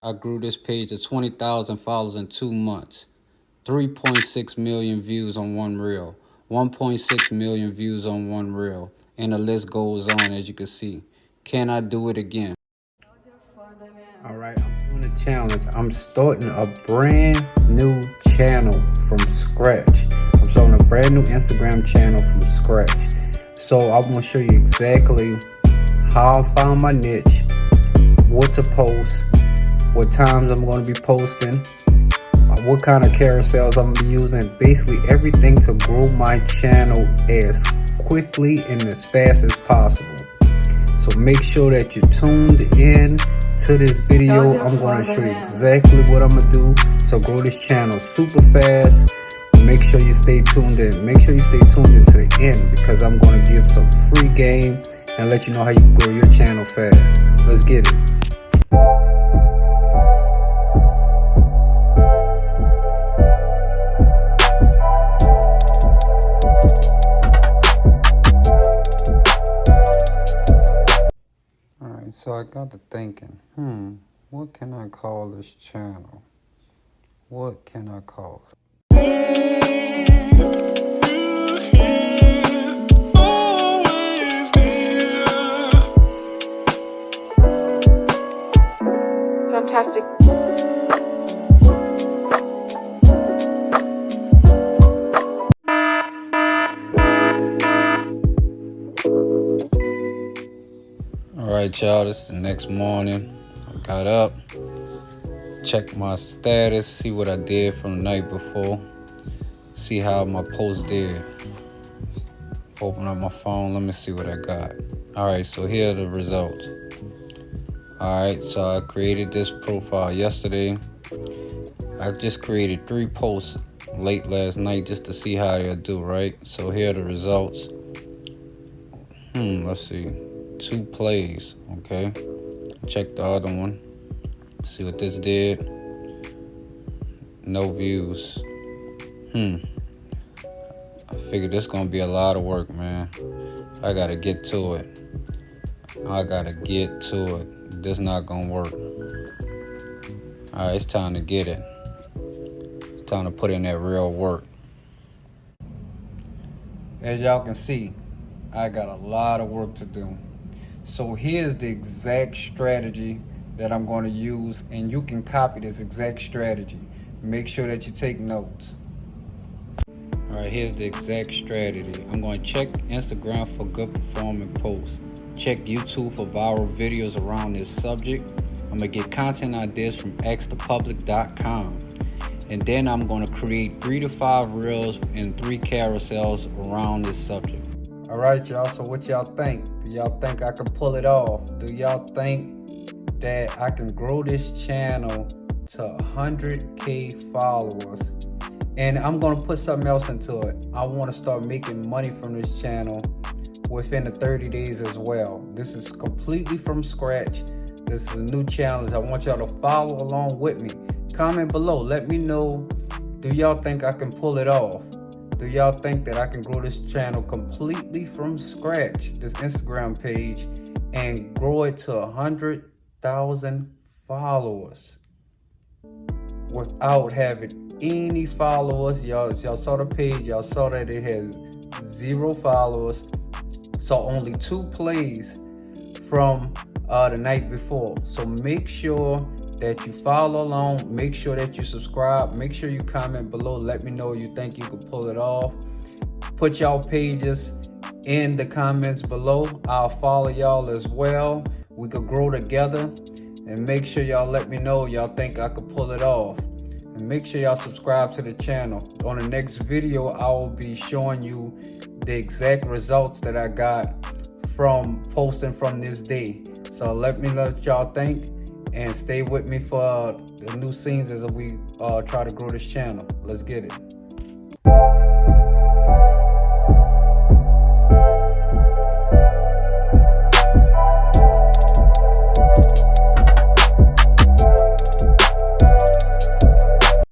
I grew this page to 20,000 followers in 2 months. 3.6 million views on one reel. 1.6 million views on one reel. And the list goes on, as you can see. Can I do it again? Alright, I'm doing a challenge. I'm starting a brand new channel from scratch. I'm starting a brand new Instagram channel from scratch. So I'm going to show you exactly how I found my niche, what to post, what times I'm going to be posting, what kind of carousels I'm going to be using, basically everything to grow my channel as quickly and as fast as possible. So make sure that you're tuned in to this video. I'm going to show you exactly what I'm going to do to grow this channel super fast. Make sure you stay tuned in. Make sure you stay tuned in to the end, because I'm going to give some free game and let you know how you can grow your channel fast. Let's get it. Alright, so I got to thinking, what can I call this channel? What can I call it? Fantastic. Alright, y'all, this is the next morning. I got up, checked my status, see what I did from the night before, see how my post did. Open up my phone, let me see what I got. Alright, so here are the results. Alright, so I created this profile yesterday. I just created 3 posts late last night just to see how they'll do, right? So here are the results. Let's see. 2 plays, okay? Check the other one. See what this did. No views. I figured this gonna be a lot of work, man. I gotta get to it. This not gonna work. Alright, it's time to get it. It's time to put in that real work. As y'all can see, I got a lot of work to do. So here's the exact strategy that I'm going to use, and you can copy this exact strategy. Make sure that you take notes. Alright, here's the exact strategy. I'm going to check Instagram for good performing posts. Check YouTube for viral videos around this subject. I'm going to get content ideas from askthepublic.com. And then I'm going to create 3 to 5 reels and 3 carousels around this subject. Alright, y'all, so what y'all think? Do y'all think I can pull it off? Do y'all think that I can grow this channel to 100K followers? And I'm going to put something else into it. I want to start making money from this channel within the 30 days as well. This is completely from scratch. This is a new challenge. I want y'all to follow along with me. Comment below. Let me know, do y'all think I can pull it off? Do y'all think that I can grow this channel completely from scratch, this Instagram page, and grow it to 100,000 followers without having any followers? Y'all saw the page, y'all saw that it has 0 followers. So only 2 plays from the night before. So make sure that you follow along, make sure that you subscribe, make sure you comment below, let me know you think you can pull it off. Put y'all pages in the comments below. I'll follow y'all as well. We could grow together, and make sure y'all let me know y'all think I could pull it off. And make sure y'all subscribe to the channel. On the next video, I will be showing you the exact results that I got from posting from this day. So let me know what y'all think, and stay with me for the new scenes as we try to grow this channel. Let's get it.